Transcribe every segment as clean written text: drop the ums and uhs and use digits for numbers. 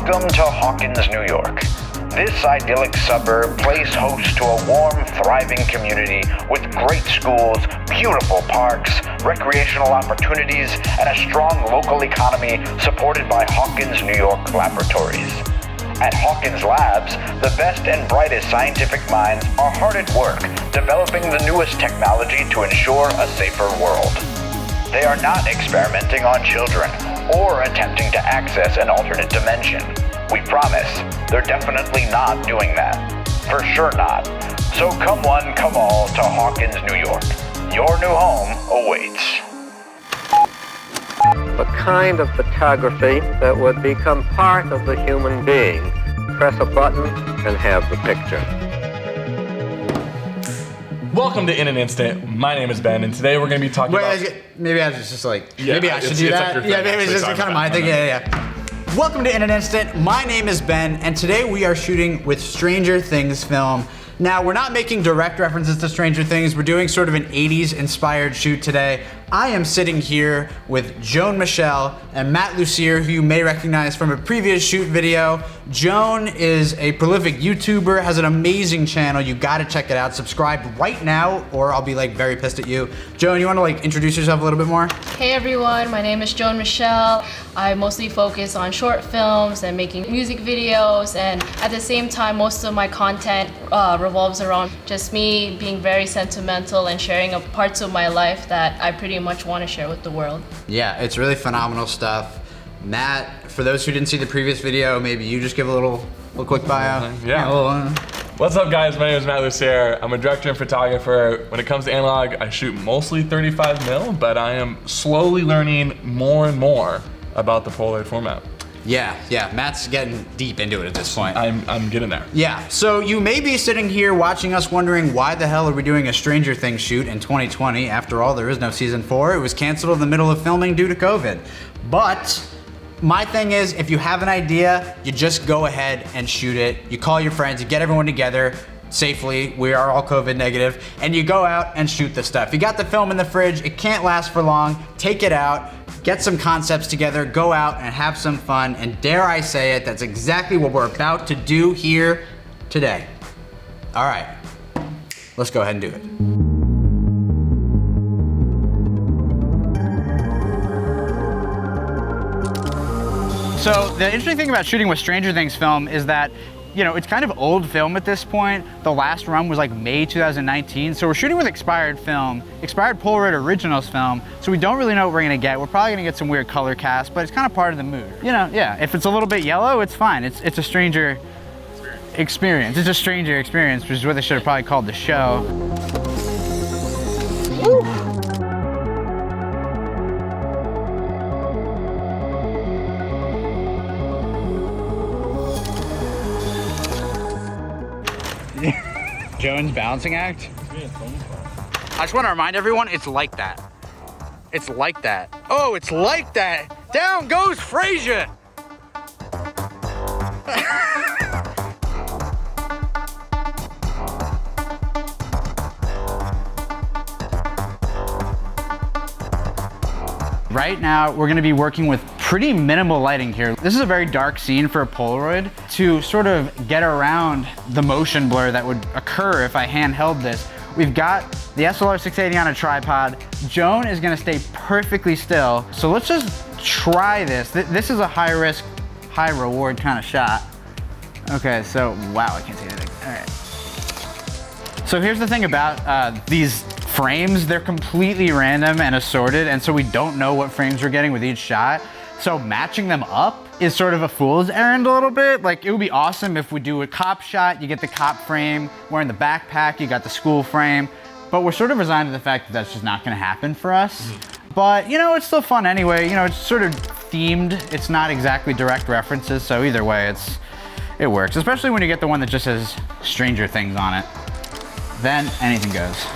Welcome to Hawkins, New York. This idyllic suburb plays host to a warm, thriving community with great schools, beautiful parks, recreational opportunities, and a strong local economy supported by Hawkins, New York laboratories. At Hawkins Labs, the best and brightest scientific minds are hard at work developing the newest technology to ensure a safer world. They are not experimenting on children or attempting to access an alternate dimension. We promise, they're definitely not doing that. For sure not. So come one, come all to Hawkins, New York. Your new home awaits. The kind of photography that would become part of the human being. Press a button and have the picture. Welcome to In an Instant. My name is Ben, and today we're going to be talking about... Maybe I was just like, Yeah, maybe I should do it's that. like your Yeah, thing, maybe it's actually. just Sorry, kind of my thing. Yeah. Welcome to In an Instant. My name is Ben, and today we are shooting with Stranger Things film. Now, we're not making direct references to Stranger Things. We're doing sort of an 80s inspired shoot today. I am sitting here with Joan Michel and Matt Lucier, who you may recognize from a previous shoot video. Joan is a prolific YouTuber, has an amazing channel. You gotta check it out. Subscribe right now, or I'll be like very pissed at you. Joan, you wanna like introduce yourself a little bit more? Hey everyone, my name is Joan Michel. I mostly focus on short films and making music videos, and at the same time, most of my content revolves around just me being very sentimental and sharing parts of my life that I pretty much want to share with the world. Yeah, it's really phenomenal stuff. Matt, for those who didn't see the previous video, maybe you just give a little quick bio. Yeah. What's up, guys? My name is Matt Lucier. I'm a director and photographer. When it comes to analog, I shoot mostly 35mm, but I am slowly learning more and more about the Polaroid format. Yeah, Matt's getting deep into it at this point. I'm getting there. Yeah, so you may be sitting here watching us wondering why the hell are we doing a Stranger Things shoot in 2020? After all, there is no season 4. It was canceled in the middle of filming due to COVID. But my thing is, if you have an idea, you just go ahead and shoot it. You call your friends, you get everyone together safely. We are all COVID negative, and you go out and shoot the stuff. You got the film in the fridge, it can't last for long. Take it out, get some concepts together, go out and have some fun, and dare I say it, that's exactly what we're about to do here today. All right, let's go ahead and do it. So the interesting thing about shooting with Stranger Things film is that, you know, it's kind of old film at this point. The last run was like May 2019. So we're shooting with expired film, expired Polaroid originals film. So we don't really know what we're gonna get. We're probably gonna get some weird color cast, but it's kind of part of the mood. You know, yeah, if it's a little bit yellow, it's fine. It's a stranger experience. It's a stranger experience, which is what they should have probably called the show. Woo. Joan's balancing act. I just want to remind everyone, it's like that. It's like that. Oh, it's like that. Down goes Frasier. Right now, we're gonna be working with pretty minimal lighting here. This is a very dark scene for a Polaroid. To sort of get around the motion blur that would occur if I handheld this, we've got the SLR 680 on a tripod. Joan is gonna stay perfectly still. So let's just try this. This is a high risk, high reward kind of shot. Okay, so, wow, I can't see anything. All right. So here's the thing about these frames, they're completely random and assorted, and so we don't know what frames we're getting with each shot. So matching them up is sort of a fool's errand a little bit. Like, it would be awesome if we do a cop shot, you get the cop frame, wearing the backpack, you got the school frame, but we're sort of resigned to the fact that that's just not gonna happen for us. But, you know, it's still fun anyway. You know, it's sort of themed. It's not exactly direct references, so either way, it works, especially when you get the one that just says Stranger Things on it. Then anything goes.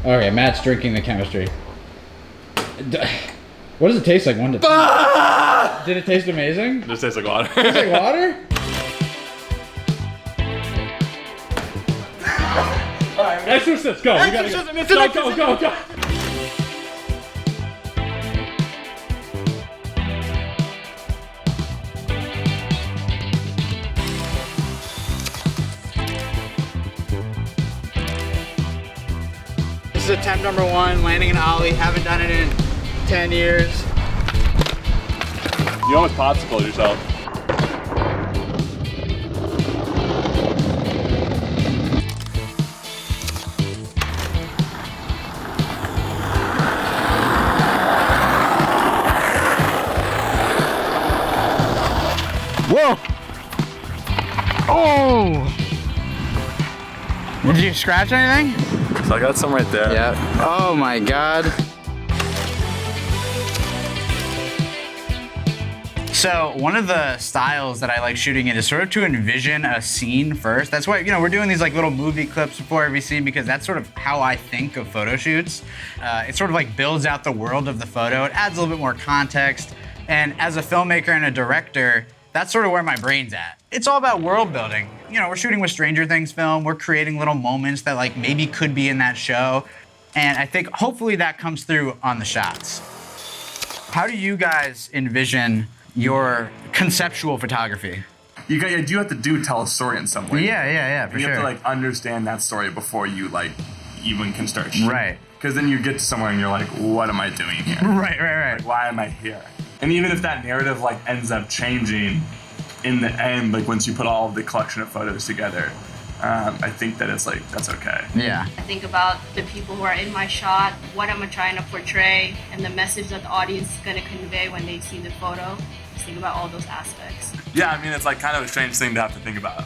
Okay, Matt's drinking the chemistry. What does it taste like? 1 to 10. Did it taste amazing? It just tastes like water. Tastes like water? Alright, exorcist, go. Exorcism, it's an exorcism. Go. attempt number 1, landing an ollie. Haven't done it in 10 years. You almost popsicled yourself. Whoa! Oh! Did you scratch anything? So I got some right there. Yeah. Oh my God. So one of the styles that I like shooting in is sort of to envision a scene first. That's why, we're doing these like little movie clips before every scene, because that's sort of how I think of photo shoots. It sort of like builds out the world of the photo. It adds a little bit more context. And as a filmmaker and a director, that's sort of where my brain's at. It's all about world building. We're shooting with Stranger Things film. We're creating little moments that like maybe could be in that show. And I think hopefully that comes through on the shots. How do you guys envision your conceptual photography? You do have to tell a story in some way. Yeah, for you sure. have to like understand that story before you like even can start shooting. Right. Because then you get to somewhere and you're like, what am I doing here? Right. Like, why am I here? And even if that narrative like ends up changing in the end, like once you put all of the collection of photos together, I think that it's like, that's okay. Yeah. I think about the people who are in my shot, what am I trying to portray, and the message that the audience is going to convey when they see the photo. Just think about all those aspects. Yeah, I mean, it's like kind of a strange thing to have to think about.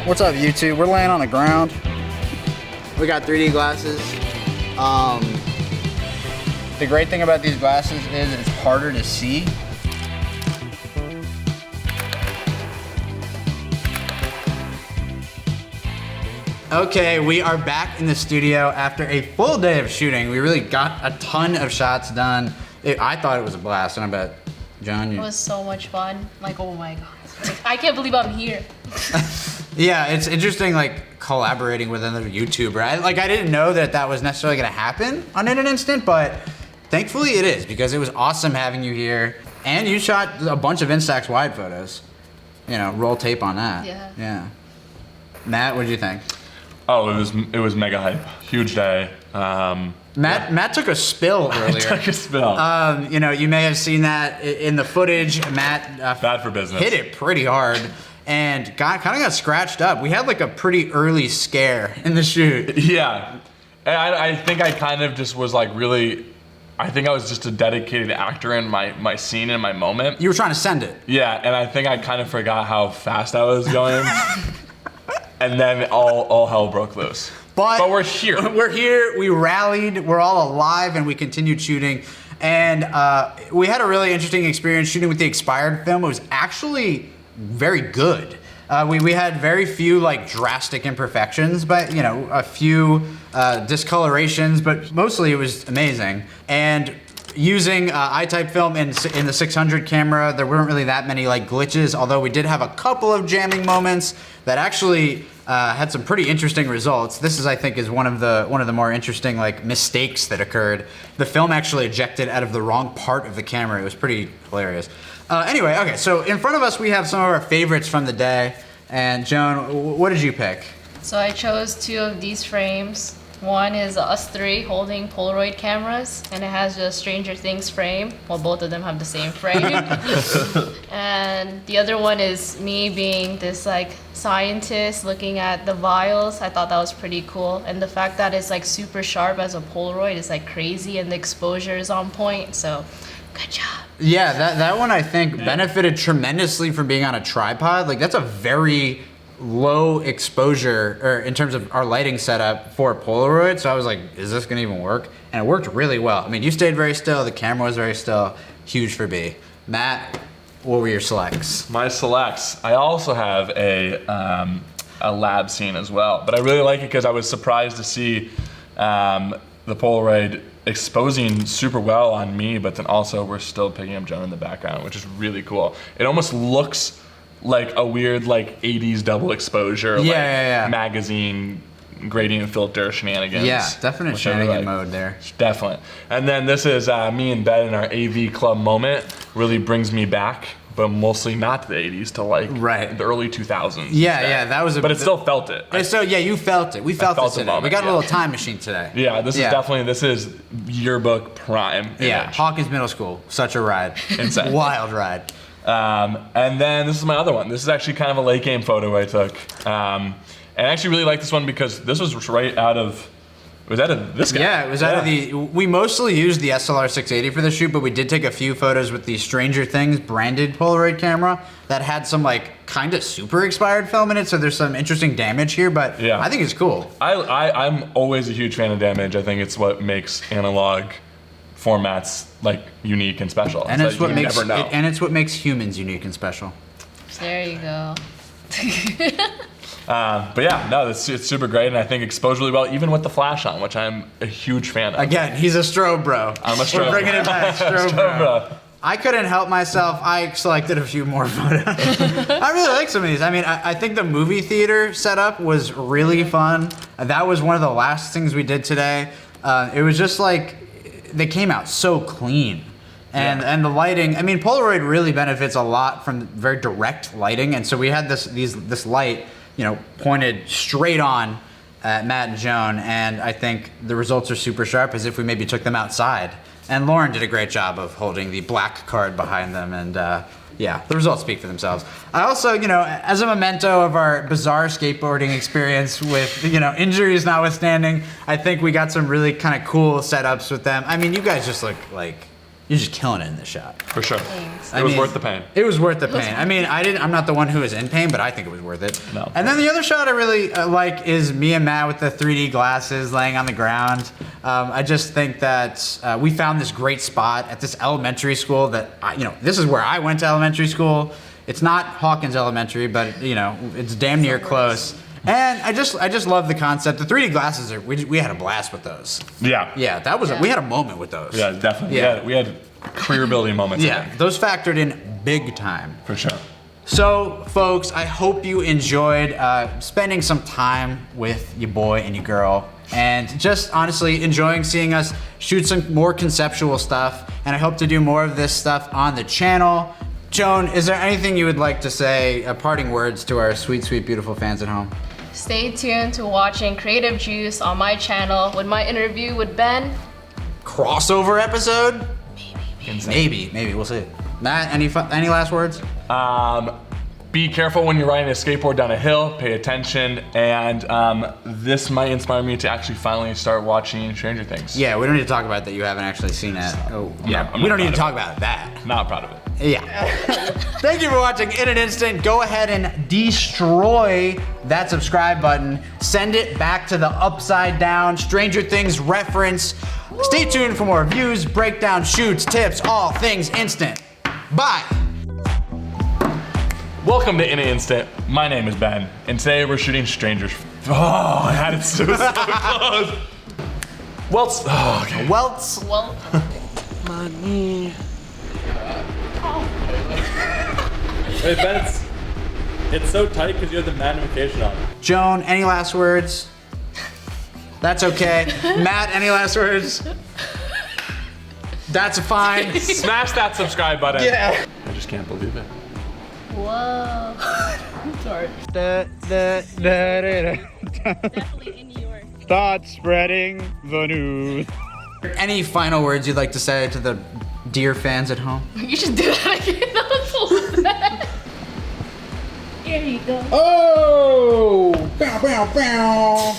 What's up, YouTube? We're laying on the ground. We got 3D glasses. The great thing about these glasses is it's harder to see. Okay, we are back in the studio after a full day of shooting. We really got a ton of shots done. I thought it was a blast, and I bet, John, you... It was so much fun. Like, oh my God. Like, I can't believe I'm here. Yeah, it's interesting, like, collaborating with another YouTuber. I didn't know that was necessarily gonna happen on In an Instant, but thankfully it is, because it was awesome having you here. And you shot a bunch of Instax wide photos. Roll tape on that. Yeah. Matt, what did you think? Oh, it was mega hype. Huge day. Matt took a spill earlier. Took a spill. You may have seen that in the footage. Matt bad for business. Hit it pretty hard and kind of got scratched up. We had like a pretty early scare in the shoot. Yeah, I think I kind of just was like really. I think I was just a dedicated actor in my scene and my moment. You were trying to send it. Yeah, and I think I kind of forgot how fast I was going. And then all hell broke loose. But we're here. We're here, we rallied, we're all alive, and we continued shooting. And we had a really interesting experience shooting with the expired film. It was actually very good. We had very few like drastic imperfections, but a few discolorations, but mostly it was amazing. And using I-type film in the 600 camera, there weren't really that many like glitches, although we did have a couple of jamming moments that actually had some pretty interesting results. This is, I think, one of the more interesting like mistakes that occurred. The film actually ejected out of the wrong part of the camera. It was pretty hilarious. Anyway, okay, so in front of us we have some of our favorites from the day. And Joan, what did you pick? So I chose 2 of these frames. One is us 3 holding Polaroid cameras, and it has a Stranger Things frame. Well, both of them have the same frame. And the other one is me being this like scientist looking at the vials. I thought that was pretty cool. And the fact that it's like super sharp as a Polaroid is like crazy, and the exposure is on point. So, good job. Yeah, that one I think benefited tremendously from being on a tripod. Like that's a very low exposure or in terms of our lighting setup for Polaroid. So I was like, is this gonna even work? And it worked really well. I mean, you stayed very still, the camera was very still. Huge for B. Matt, what were your selects? My selects. I also have a lab scene as well, but I really like it because I was surprised to see the Polaroid exposing super well on me, but then also we're still picking up Joan in the background, which is really cool. It almost looks like a weird like 80's double exposure, magazine gradient filter shenanigans. Yeah, definite which I really shenanigan like. mode there. Definitely. And then this is me and Ben in our AV club moment. Really brings me back, but mostly not to the 80s, to like Right. the early 2000s. Yeah, instead. yeah, that was a. But it still felt it. So yeah, you felt it. We felt felt it the today. moment, We got a yeah. little time machine today. Yeah, this is yearbook prime Yeah, image. Hawkins Middle School, such a ride. Insane. Wild ride. And then this is my other one. This is actually kind of a late game photo I took. And I actually really like this one because this was right out of, was out of this guy. Yeah, it was out of the. We mostly used the SLR 680 for the shoot, but we did take a few photos with the Stranger Things branded Polaroid camera that had some like kind of super expired film in it. So there's some interesting damage here, but Yeah. I think it's cool. I'm always a huge fan of damage. I think it's what makes analog formats like unique and special. And it's like, what you makes never know. and it's what makes humans unique and special. There you go. But yeah, no, it's super great, and I think exposed really well, even with the flash on, which I'm a huge fan of. Again, he's a strobe bro. I'm a strobe We're bringing bro. it back, strobe, Strobe bro. bro. I couldn't help myself. I selected a few more photos. I really like some of these. I mean, I think the movie theater setup was really fun. That was one of the last things we did today. It was just like, they came out so clean. And the lighting, I mean, Polaroid really benefits a lot from very direct lighting. And so we had this light, you know, pointed straight on at Matt and Joan. And I think the results are super sharp, as if we maybe took them outside. And Lauren did a great job of holding the black card behind them. And yeah, the results speak for themselves. I also, you know, as a memento of our bizarre skateboarding experience with, you know, injuries notwithstanding, I think we got some really kind of cool setups with them. I mean, you guys just look like you're just killing it in this shot. For sure. Thanks. It was worth the pain. It was worth the pain. I mean, I'm not the one who is in pain, but I think it was worth it. No. And then the other shot I really like is me and Matt with the 3D glasses laying on the ground. I just think that we found this great spot at this elementary school that, you know, this is where I went to elementary school. It's not Hawkins Elementary, but, you know, it's damn near close. And I just love the concept. The 3D glasses we had a blast with those. Yeah. Yeah, that was we had a moment with those. Yeah, definitely. Yeah. We had career building moments. I Yeah, think. those factored in big time. For sure. So, folks, I hope you enjoyed spending some time with your boy and your girl, and just honestly enjoying seeing us shoot some more conceptual stuff. And I hope to do more of this stuff on the channel. Joan, is there anything you would like to say, parting words to our sweet, sweet, beautiful fans at home? Stay tuned to watching Creative Juice on my channel with my interview with Ben. Crossover episode? Insane. Maybe. We'll see. Matt, any last words? Be careful when you're riding a skateboard down a hill, pay attention, and this might inspire me to actually finally start watching Stranger Things. Yeah, we don't need to talk about that. You haven't actually seen it. Oh, yeah. I'm We not don't need to proud talk about that. Not proud of it. Yeah. Thank you for watching in an instant. Go ahead and destroy that subscribe button. Send it back to the upside down Stranger Things reference. Stay tuned for more views, breakdown, shoots, tips, all things instant. Bye. Welcome to In an Instant. My name is Ben, and today we're shooting Strangers. Oh, I had it so close. Welts. Oh, okay. Welts. Well, My knee. Wait, Ben, it's so tight because you have the magnification on. Joan, any last words? That's okay. Matt, any last words? That's fine. Smash that subscribe button. Yeah. I just can't believe it. whoa. I'm sorry. Definitely in New York. Start spreading the news. Any final words you'd like to say to the dear fans at home? You should do that again. That was so bad. Here you go. Oh! Bow, bow, bow.